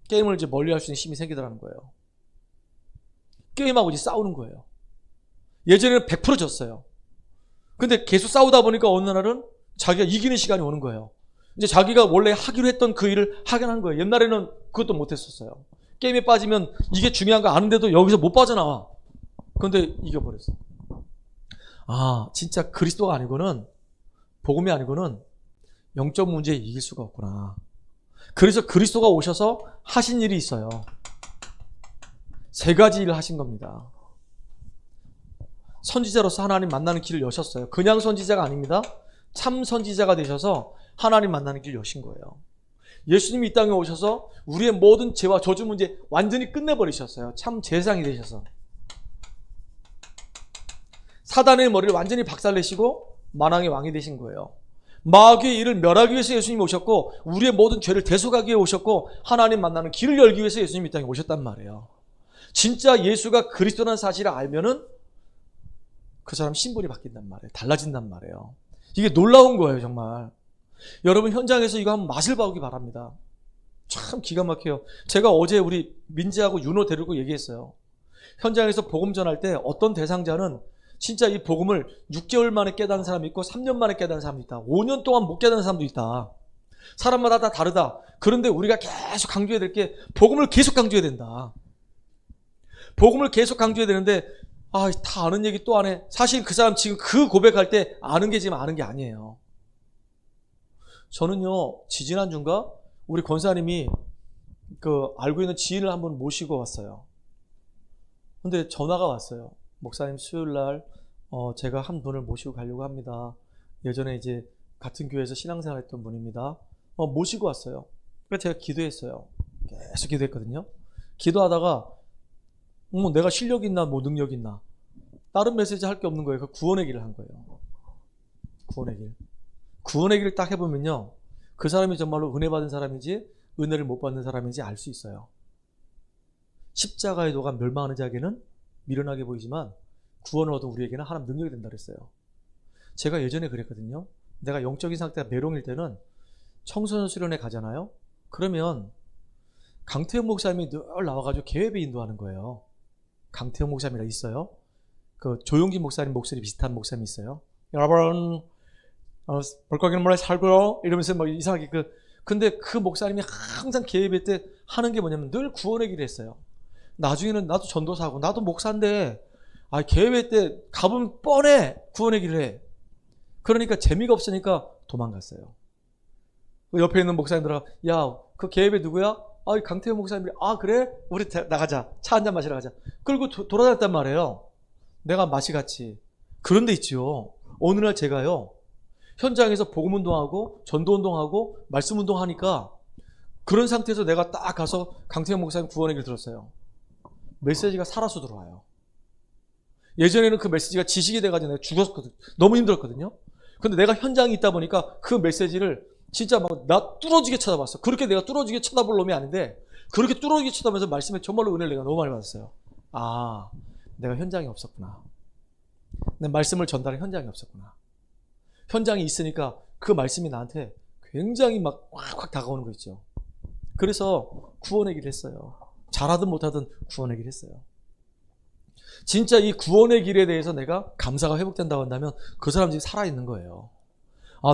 게임을 이제 멀리할 수 있는 힘이 생기더라는 거예요. 게임하고 이제 싸우는 거예요. 예전에는 100% 졌어요. 근데 계속 싸우다 보니까 어느 날은 자기가 이기는 시간이 오는 거예요. 이제 자기가 원래 하기로 했던 그 일을 하긴 한 거예요. 옛날에는 그것도 못했었어요. 게임에 빠지면 이게 중요한 거 아는데도 여기서 못 빠져나와. 근데 이겨버렸어. 진짜 그리스도가 아니고는, 복음이 아니고는 영적 문제에 이길 수가 없구나. 그래서 그리스도가 오셔서 하신 일이 있어요. 3가지 일을 하신 겁니다. 선지자로서 하나님 만나는 길을 여셨어요. 그냥 선지자가 아닙니다. 참 선지자가 되셔서 하나님 만나는 길을 여신 거예요. 예수님이 이 땅에 오셔서 우리의 모든 죄와 저주 문제 완전히 끝내버리셨어요. 참 제사장이 되셔서. 사단의 머리를 완전히 박살내시고 만왕의 왕이 되신 거예요. 마귀의 일을 멸하기 위해서 예수님이 오셨고 우리의 모든 죄를 대속하기 위해 오셨고 하나님 만나는 길을 열기 위해서 예수님이 이 땅에 오셨단 말이에요. 진짜 예수가 그리스도라는 사실을 알면은 그 사람 신분이 바뀐단 말이에요. 달라진단 말이에요. 이게 놀라운 거예요, 정말. 여러분 현장에서 이거 한번 맛을 봐보기 바랍니다. 참 기가 막혀요. 제가 어제 우리 민지하고 윤호 데리고 얘기했어요. 현장에서 복음 전할 때 어떤 대상자는 진짜 이 복음을 6개월 만에 깨닫는 사람이 있고 3년 만에 깨닫는 사람이 있다. 5년 동안 못 깨닫는 사람도 있다. 사람마다 다 다르다. 그런데 우리가 계속 강조해야 될 게 복음을 계속 강조해야 된다. 복음을 계속 강조해야 되는데 다 아는 얘기 또 안 해. 사실 그 사람 지금 그 고백할 때 아는 게 지금 아는 게 아니에요. 저는요, 지지난주인가 우리 권사님이 알고 있는 지인을 한번 모시고 왔어요. 근데 전화가 왔어요. 목사님 수요일 날 제가 한 분을 모시고 가려고 합니다. 예전에 이제 같은 교회에서 신앙생활 했던 분입니다. 모시고 왔어요. 그래서 제가 기도했어요. 계속 기도했거든요. 기도하다가 내가 실력 있나 뭐 능력 있나 다른 메시지 할 게 없는 거예요. 그 구원의 길을 한 거예요. 구원의 길. 구원의 길을 딱 해보면요, 그 사람이 정말로 은혜 받은 사람인지 은혜를 못 받는 사람인지 알 수 있어요. 십자가의 도가 멸망하는 자에게는 미련하게 보이지만 구원을 얻은 우리에게는 하나님 능력이 된다 그랬어요. 제가 예전에 그랬거든요. 내가 영적인 상태가 메롱일 때는 청소년 수련회 가잖아요. 그러면 강태형 목사님이 늘 나와가지고 개회비 인도하는 거예요. 강태형 목사님이라 있어요. 그 조용기 목사님 목소리 비슷한 목사님이 있어요. 여러분 물고기는 물에 살고요 이러면서 막 이상하게 근데 그 목사님이 항상 개회비 때 하는 게 뭐냐면 늘 구원의 길을 했어요. 나중에는 나도 전도사고 나도 목사인데 개회 때 가보면 뻔해 구원의 길을 해. 그러니까 재미가 없으니까 도망갔어요. 옆에 있는 목사님들아, 야, 그 개회 누구야? 강태호 목사님이, 그래? 우리 나가자. 차 한잔 마시러 가자. 그리고 돌아다녔단 말이에요. 내가 맛이 같이. 그런데 있죠. 어느 날 제가요, 현장에서 복음운동하고 전도운동하고 말씀운동하니까 그런 상태에서 내가 딱 가서 강태호 목사님 구원의 길 들었어요. 메시지가 살아서 들어와요. 예전에는 그 메시지가 지식이 돼가지고 내가 죽었거든. 너무 힘들었거든요. 근데 내가 현장에 있다 보니까 그 메시지를 진짜 나 뚫어지게 쳐다봤어. 그렇게 내가 뚫어지게 쳐다볼 놈이 아닌데 그렇게 뚫어지게 쳐다보면서 말씀에 정말로 은혜를 내가 너무 많이 받았어요. 내가 현장에 없었구나. 내 말씀을 전달한 현장에 없었구나. 현장에 있으니까 그 말씀이 나한테 굉장히 확 다가오는 거 있죠. 그래서 구원의 길을 했어요. 잘하든 못하든 구원의 길을 했어요. 진짜 이 구원의 길에 대해서 내가 감사가 회복된다고 한다면 그 사람 지금 살아있는 거예요.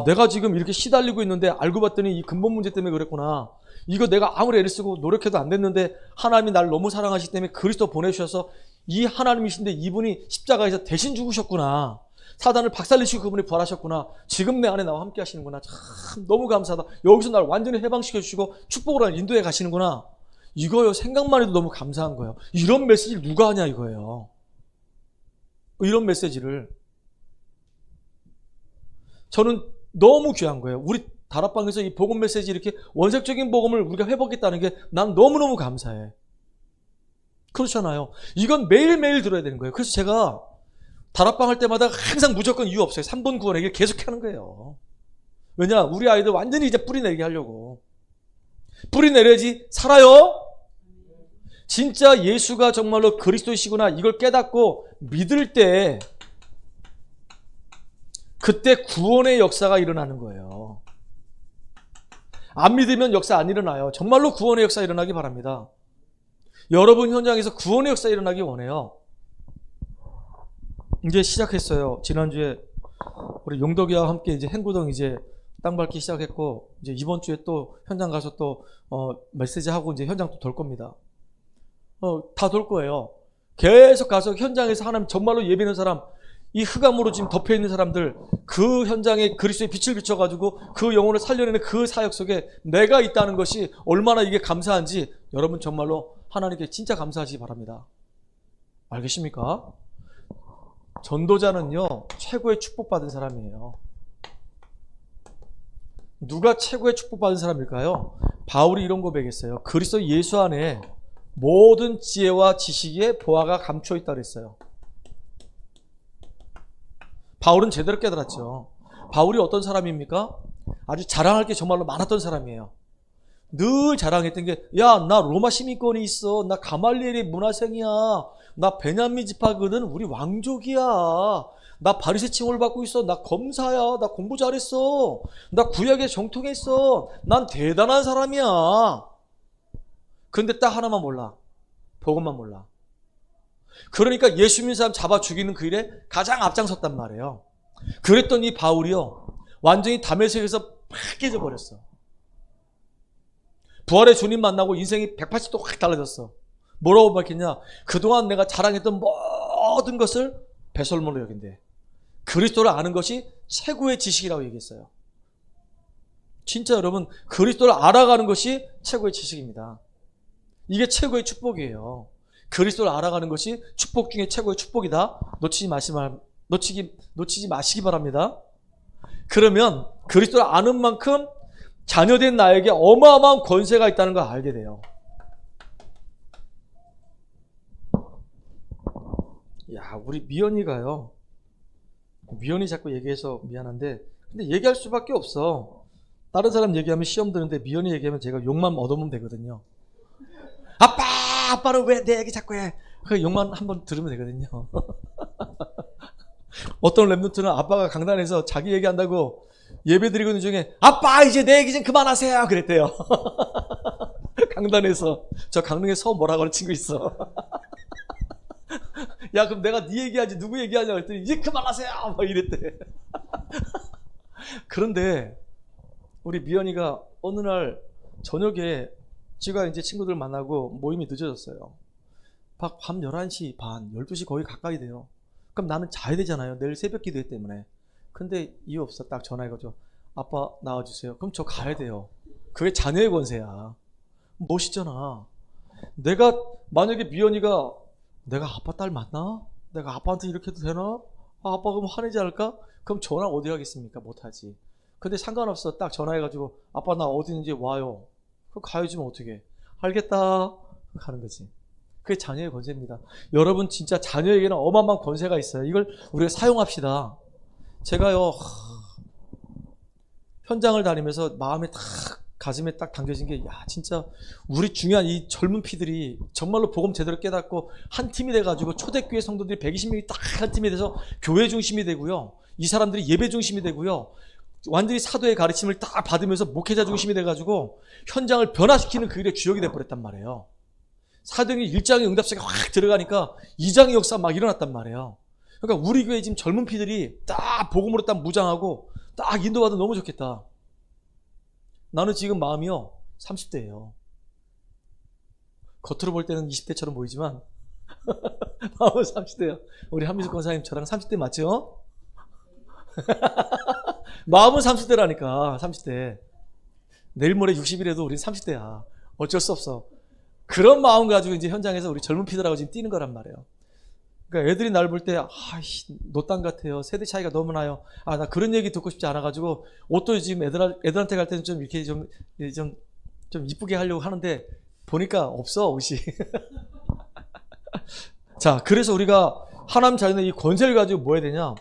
내가 지금 이렇게 시달리고 있는데 알고 봤더니 이 근본 문제 때문에 그랬구나. 이거 내가 아무리 애를 쓰고 노력해도 안 됐는데 하나님이 나를 너무 사랑하시기 때문에 그리스도 보내주셔서 이 하나님이신데 이분이 십자가에서 대신 죽으셨구나. 사단을 박살내시고 그분이 부활하셨구나. 지금 내 안에 나와 함께 하시는구나. 참 너무 감사하다. 여기서 나를 완전히 해방시켜 주시고 축복으로 인도해 가시는구나. 이거요, 생각만 해도 너무 감사한 거예요. 이런 메시지를 누가 하냐 이거예요. 이런 메시지를 저는 너무 귀한 거예요. 우리 다락방에서 이 복음 메시지 이렇게 원색적인 복음을 우리가 회복했다는 게 난 너무너무 감사해. 그렇잖아요. 이건 매일매일 들어야 되는 거예요. 그래서 제가 다락방 할 때마다 항상 무조건 이유 없어요. 3번 구원의 길 계속 하는 거예요. 왜냐? 우리 아이들 완전히 이제 뿌리 내리게 하려고. 뿌리 내려야지 살아요. 진짜 예수가 정말로 그리스도이시구나 이걸 깨닫고 믿을 때 그때 구원의 역사가 일어나는 거예요. 안 믿으면 역사 안 일어나요. 정말로 구원의 역사 일어나기 바랍니다. 여러분 현장에서 구원의 역사 일어나기 원해요. 이제 시작했어요. 지난주에 우리 용덕이와 함께 이제 행구동 이제 땅 밟기 시작했고 이제 이번 주에 또 현장 가서 또 메시지 하고 이제 현장 또 돌 겁니다. 다 돌 거예요. 계속 가서 현장에서 하나님 정말로 예비는 사람, 이 흑암으로 지금 덮여 있는 사람들, 그 현장에 그리스도의 빛을 비춰가지고 그 영혼을 살려내는 그 사역 속에 내가 있다는 것이 얼마나 이게 감사한지 여러분 정말로 하나님께 진짜 감사하시기 바랍니다. 알겠습니까? 전도자는요 최고의 축복받은 사람이에요. 누가 최고의 축복받은 사람일까요? 바울이 이런 고백했어요. 그리스도 예수 안에 모든 지혜와 지식의 보화가 감춰 있다 그랬어요. 바울은 제대로 깨달았죠. 바울이 어떤 사람입니까? 아주 자랑할 게 정말로 많았던 사람이에요. 늘 자랑했던 게, 야, 나 로마 시민권이 있어. 나 가말리엘의 문화생이야. 나 베냐민 지파거든. 우리 왕족이야. 나 바리새 칭호를 받고 있어. 나 검사야. 나 공부 잘했어. 나 구약에 정통했어. 난 대단한 사람이야. 근데 딱 하나만 몰라. 복음만 몰라. 그러니까 예수 믿는 사람 잡아 죽이는 그 일에 가장 앞장섰단 말이에요. 그랬더니 바울이요, 완전히 다메섹에서 팍 깨져버렸어. 부활의 주님 만나고 인생이 180도 확 달라졌어. 뭐라고 밝혔냐? 그동안 내가 자랑했던 모든 것을 배설물로 여긴대. 그리스도를 아는 것이 최고의 지식이라고 얘기했어요. 진짜 여러분, 그리스도를 알아가는 것이 최고의 지식입니다. 이게 최고의 축복이에요. 그리스도를 알아가는 것이 축복 중에 최고의 축복이다. 놓치지 마시기 바랍니다. 그러면 그리스도를 아는 만큼 자녀된 나에게 어마어마한 권세가 있다는 걸 알게 돼요. 야, 우리 미연이가요. 미연이 자꾸 얘기해서 미안한데, 근데 얘기할 수밖에 없어. 다른 사람 얘기하면 시험 드는데 미연이 얘기하면 제가 욕만 얻으면 되거든요. 아빠는 왜 내 얘기 자꾸 해? 그 욕만 한번 들으면 되거든요. 어떤 랩노트는 아빠가 강단에서 자기 얘기한다고 예배 드리고 있는 중에, 아빠 이제 내 얘기 좀 그만하세요 그랬대요. 강단에서. 저 강릉에 서 뭐라고 하는 친구 있어. 야, 그럼 내가 네 얘기하지 누구 얘기하냐 그랬더니, 이제 그만하세요 막 이랬대. 그런데 우리 미연이가 어느 날 저녁에 지가 이제 친구들 만나고 모임이 늦어졌어요. 밤 11시 반, 12시 거의 가까이 돼요. 그럼 나는 자야 되잖아요. 내일 새벽 기도회 때문에. 근데 이유 없어. 딱 전화해가지고, 아빠 나와주세요. 그럼 저 가야 돼요. 그게 자녀의 권세야. 멋있잖아. 내가 만약에 미연이가, 내가 아빠 딸 맞나? 내가 아빠한테 이렇게 해도 되나? 아, 아빠 그럼 화내지 않을까? 그럼 전화 어디 하겠습니까? 못하지. 근데 상관없어. 딱 전화해가지고, 아빠 나 어디 있는지 와요. 그럼 가야지 뭐 어떻게. 알겠다. 가는 거지. 그게 자녀의 권세입니다. 여러분 진짜 자녀에게는 어마어마한 권세가 있어요. 이걸 우리가 사용합시다. 제가요, 현장을 다니면서 마음에 딱, 가슴에 딱 당겨진 게, 야, 진짜 우리 중요한 이 젊은 피들이 정말로 복음 제대로 깨닫고 한 팀이 돼가지고 초대교회 성도들이 120명이 딱 한 팀이 돼서 교회 중심이 되고요. 이 사람들이 예배 중심이 되고요. 완전히 사도의 가르침을 딱 받으면서 목회자 중심이 돼가지고 현장을 변화시키는 그 일의 주역이 돼버렸단 말이에요. 사도행전 1장의 응답사가 확 들어가니까 2장의 역사 막 일어났단 말이에요. 그러니까 우리 교회 지금 젊은 피들이 딱 복음으로 딱 무장하고 딱 인도받으면 너무 좋겠다. 나는 지금 마음이요, 30대예요. 겉으로 볼 때는 20대처럼 보이지만 마음은 30대예요. 우리 한미숙 권사님 저랑 30대 맞죠? 마음은 30대라니까. 30대. 내일 모레 60이라도 우린 30대야. 어쩔 수 없어. 그런 마음 가지고 이제 현장에서 우리 젊은 피들하고 지금 뛰는 거란 말이에요. 그러니까 애들이 날 볼 때, 아이씨, 노땅 같아요. 세대 차이가 너무 나요. 아, 나 그런 얘기 듣고 싶지 않아가지고, 옷도 지금 애들한테 갈 때는 좀 이렇게 좀 이쁘게 하려고 하는데, 보니까 없어, 옷이. 자, 그래서 우리가 하나님 자녀의 이 권세를 가지고 뭐 해야 되냐?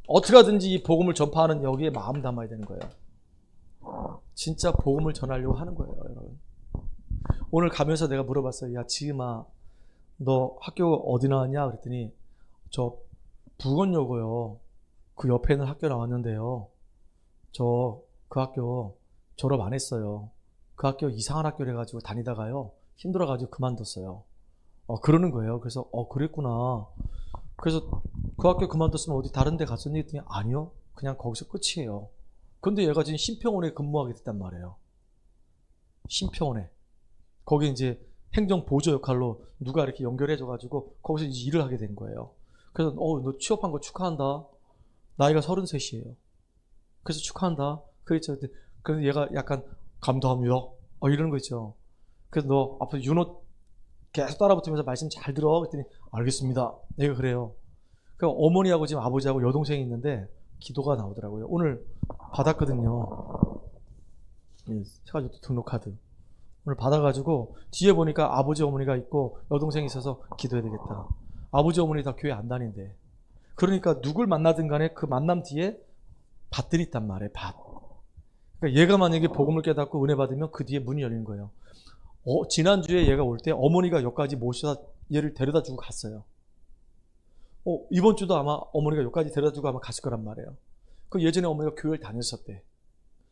어떻게 하든지 이 복음을 전파하는 여기에 마음 담아야 되는 거예요. 진짜 복음을 전하려고 하는 거예요, 여러분. 오늘 가면서 내가 물어봤어요. 야, 지음아, 너 학교 어디 나왔냐? 그랬더니, 저 부건여고요. 그 옆에 있는 학교 나왔는데요. 저 그 학교 졸업 안 했어요. 그 학교 이상한 학교를 해가지고 다니다가요, 힘들어가지고 그만뒀어요. 그러는 거예요. 그래서 그랬구나. 그래서 그 학교 그만뒀으면 어디 다른 데 갔었니? 했더니 아니요. 그냥 거기서 끝이에요. 근데 얘가 지금 신평원에 근무하게 됐단 말이에요. 신평원에. 거기 이제 행정 보조 역할로 누가 이렇게 연결해줘가지고 거기서 이제 일을 하게 된 거예요. 그래서 너 취업한 거 축하한다. 나이가 33이에요. 그래서 축하한다. 그랬죠. 그래서 얘가 약간 감사합니다. 이러는 거 있죠. 그래서 너 앞으로 윤호 계속 따라붙으면서 말씀 잘 들어. 그랬더니 알겠습니다. 얘가 그래요. 그 어머니하고 지금 아버지하고 여동생이 있는데 기도가 나오더라고요. 오늘 받았거든요. 해가지고 등록카드. 오늘 받아가지고 뒤에 보니까 아버지 어머니가 있고 여동생이 있어서 기도해야 되겠다. 아버지 어머니 다 교회 안 다닌대. 그러니까 누굴 만나든 간에 그 만남 뒤에 밭들이 있단 말이에요. 밭. 그러니까 얘가 만약에 복음을 깨닫고 은혜 받으면 그 뒤에 문이 열리는 거예요. 지난주에 얘가 올 때 어머니가 여기까지 모셔다 얘를 데려다 주고 갔어요. 이번 주도 아마 어머니가 여기까지 데려다 주고 아마 갔을 거란 말이에요. 그 예전에 어머니가 교회를 다녔었대.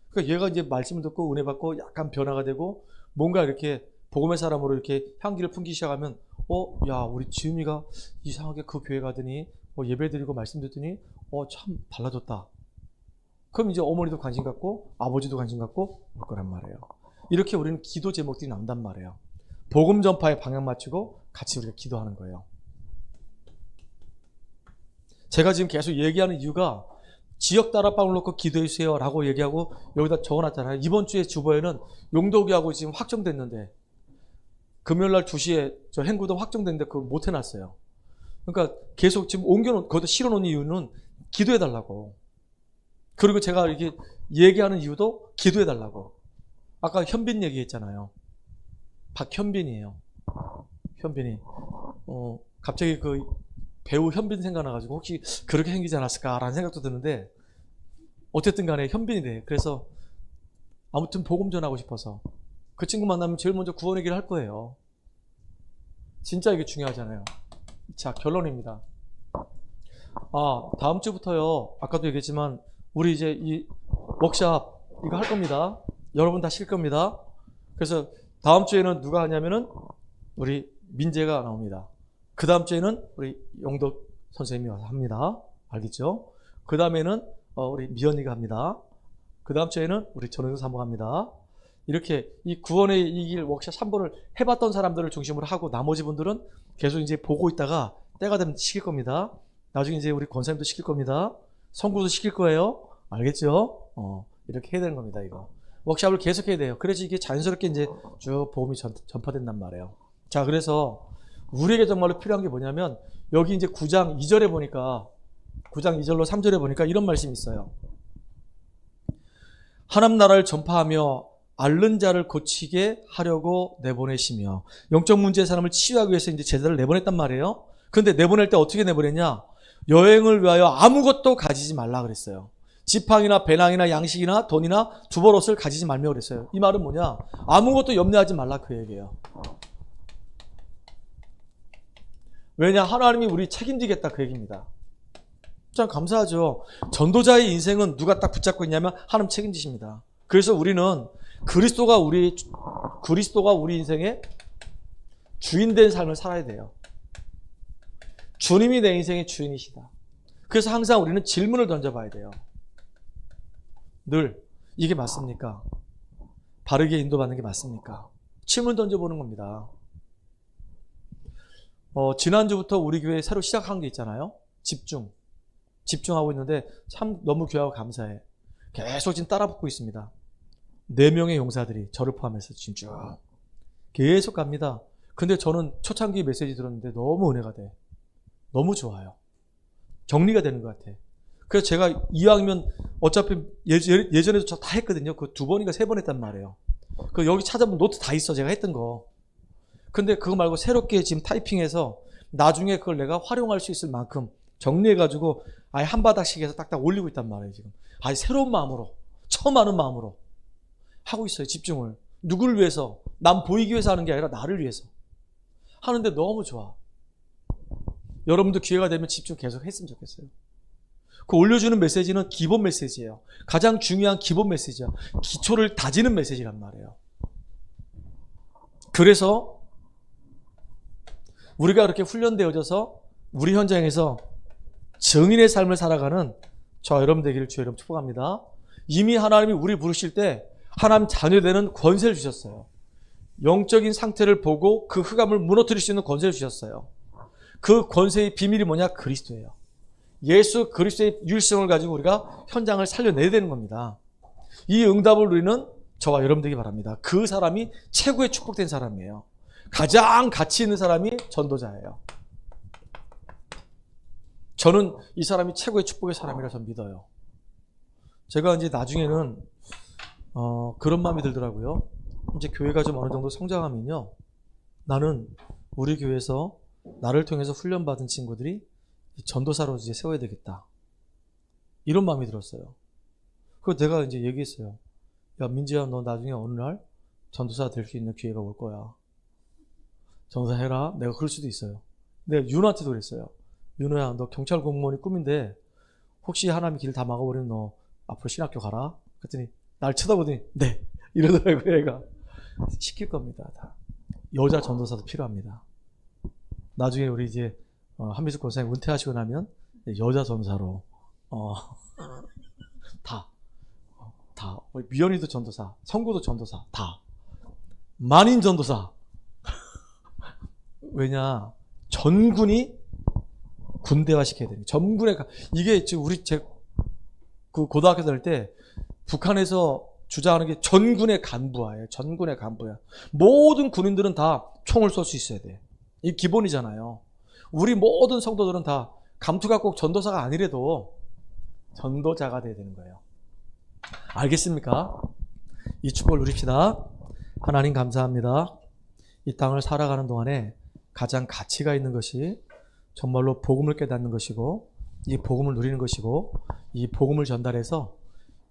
그러니까 얘가 이제 말씀을 듣고 은혜 받고 약간 변화가 되고 뭔가 이렇게 복음의 사람으로 이렇게 향기를 풍기기 시작하면 야, 우리 지음이가 이상하게 그 교회 가더니 예배 드리고 말씀 듣더니 참 달라졌다. 그럼 이제 어머니도 관심 갖고 아버지도 관심 갖고 올 거란 말이에요. 이렇게 우리는 기도 제목들이 나온단 말이에요. 복음 전파에 방향 맞추고 같이 우리가 기도하는 거예요. 제가 지금 계속 얘기하는 이유가 지역 다락방을 놓고 기도해 주세요 라고 얘기하고 여기다 적어놨잖아요. 이번 주에 주보에는 용도기하고 지금 확정됐는데 금요일날 2시에 저 행구동 확정됐는데 그걸 못 해놨어요. 그러니까 계속 지금 거기다 실어놓은 이유는 기도해달라고. 그리고 제가 이렇게 얘기하는 이유도 기도해달라고. 아까 현빈 얘기했잖아요. 박현빈이에요. 현빈이. 갑자기 그 배우 현빈 생각나가지고 혹시 그렇게 생기지 않았을까라는 생각도 드는데 어쨌든 간에 현빈이래. 그래서 아무튼 복음 전하고 싶어서 그 친구 만나면 제일 먼저 구원 얘기를 할 거예요. 진짜 이게 중요하잖아요. 자, 결론입니다. 다음 주부터요. 아까도 얘기했지만 우리 이제 이 워크샵 이거 할 겁니다. 여러분 다 쉴 겁니다. 그래서 다음 주에는 누가 하냐면은 우리 민재가 나옵니다. 그 다음 주에는 우리 영덕 선생님이 와서 합니다. 알겠죠? 그 다음에는 우리 미연이가 합니다. 그 다음 주에는 우리 전은수 사모가 합니다. 이렇게 이 구원의 이 길 워크샵 3번을 해봤던 사람들을 중심으로 하고 나머지 분들은 계속 이제 보고 있다가 때가 되면 시킬 겁니다. 나중에 이제 우리 권사님도 시킬 겁니다. 성구도 시킬 거예요. 알겠죠? 이렇게 해야 되는 겁니다, 이거. 워크샵을 계속 해야 돼요. 그래서 이게 자연스럽게 이제 쭉 복음이 전파된단 말이에요. 자, 그래서 우리에게 정말로 필요한 게 뭐냐면 여기 이제 9장 2절에 보니까 9장 2절로 3절에 보니까 이런 말씀이 있어요. 하나님 나라를 전파하며 앓는 자를 고치게 하려고 내보내시며 영적 문제의 사람을 치유하기 위해서 이제 제자를 내보냈단 말이에요. 근데 내보낼 때 어떻게 내보냈냐? 여행을 위하여 아무것도 가지지 말라 그랬어요. 지팡이나 배낭이나 양식이나 돈이나 두벌 옷을 가지지 말며 그랬어요. 이 말은 뭐냐? 아무것도 염려하지 말라 그 얘기예요. 왜냐? 하나님이 우리 책임지겠다 그 얘기입니다. 참 감사하죠. 전도자의 인생은 누가 딱 붙잡고 있냐면 하나님 책임지십니다. 그래서 우리는 그리스도가 우리 인생의 주인된 삶을 살아야 돼요. 주님이 내 인생의 주인이시다. 그래서 항상 우리는 질문을 던져봐야 돼요. 늘 이게 맞습니까? 바르게 인도받는 게 맞습니까? 질문 던져보는 겁니다. 지난주부터 우리 교회에 새로 시작한 게 있잖아요. 집중하고 있는데 참 너무 귀하고 감사해. 계속 지금 따라붙고 있습니다. 4명의 용사들이 저를 포함해서 지금 쭉 계속 갑니다. 근데 저는 초창기 메시지 들었는데 너무 은혜가 돼. 너무 좋아요. 정리가 되는 것 같아. 그래서 제가 이왕이면 어차피 예전에도 저 다 했거든요. 그 2번인가 3번 했단 말이에요. 그 여기 찾아보면 노트 다 있어. 제가 했던 거. 근데 그거 말고 새롭게 지금 타이핑해서 나중에 그걸 내가 활용할 수 있을 만큼 정리해가지고 아예 한 바닥씩 해서 딱딱 올리고 있단 말이에요. 지금 아예 새로운 마음으로 처음 하는 마음으로 하고 있어요. 집중을. 누구를 위해서? 남 보이기 위해서 하는 게 아니라 나를 위해서 하는데 너무 좋아. 여러분도 기회가 되면 집중 계속 했으면 좋겠어요. 그 올려주는 메시지는 기본 메시지예요. 가장 중요한 기본 메시지야. 기초를 다지는 메시지란 말이에요. 그래서 우리가 그렇게 훈련되어져서 우리 현장에서 증인의 삶을 살아가는 저 여러분 되기를 주의 이름 축복합니다. 이미 하나님이 우리 부르실 때 하나님 자녀되는 권세를 주셨어요. 영적인 상태를 보고 그 흑암을 무너뜨릴 수 있는 권세를 주셨어요. 그 권세의 비밀이 뭐냐? 그리스도예요. 예수 그리스도의 유일성을 가지고 우리가 현장을 살려내야 되는 겁니다. 이 응답을 누리는 저와 여러분 되기 바랍니다. 그 사람이 최고의 축복된 사람이에요. 가장 가치 있는 사람이 전도자예요. 저는 이 사람이 최고의 축복의 사람이라서 믿어요. 제가 이제 나중에는 그런 마음이 들더라고요. 이제 교회가 좀 어느 정도 성장하면요, 나는 우리 교회에서 나를 통해서 훈련받은 친구들이 전도사로 이제 세워야 되겠다. 이런 마음이 들었어요. 그거 내가 이제 얘기했어요. 야, 민지야, 너 나중에 어느 날 전도사 될 수 있는 기회가 올 거야. 전도사 해라. 내가 그럴 수도 있어요. 내가 윤호한테도 그랬어요. 윤호야, 너 경찰 공무원이 꿈인데 혹시 하나님이 길 다 막아버리면 너 앞으로 신학교 가라. 그랬더니 날 쳐다보더니 네 이러더라고요. 얘가 시킬 겁니다. 다. 여자 전도사도 필요합니다. 나중에 우리 이제 한미숙 권사님 은퇴하시고 나면 여자 전도사로 다 미연이도 전도사, 성구도 전도사, 다 만인 전도사. 왜냐, 전군이 군대화 시켜야 됩니다. 전군에 이게 지금 우리 그 고등학교 다닐 때 북한에서 주장하는 게 전군의 간부화예요. 전군의 간부야. 모든 군인들은 다 총을 쏠 수 있어야 돼. 이 기본이잖아요. 우리 모든 성도들은 다 감투가 꼭 전도사가 아니래도 전도자가 돼야 되는 거예요. 알겠습니까? 이 축복을 누립시다. 하나님 감사합니다. 이 땅을 살아가는 동안에 가장 가치가 있는 것이 정말로 복음을 깨닫는 것이고, 이 복음을 누리는 것이고, 이 복음을 전달해서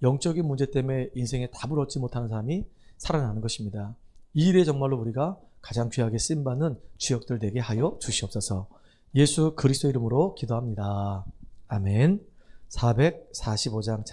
영적인 문제 때문에 인생에 답을 얻지 못하는 사람이 살아나는 것입니다. 이 일에 정말로 우리가 가장 귀하게 쓰임받는 주역들 되게 하여 주시옵소서. 예수 그리스도 이름으로 기도합니다. 아멘. 445장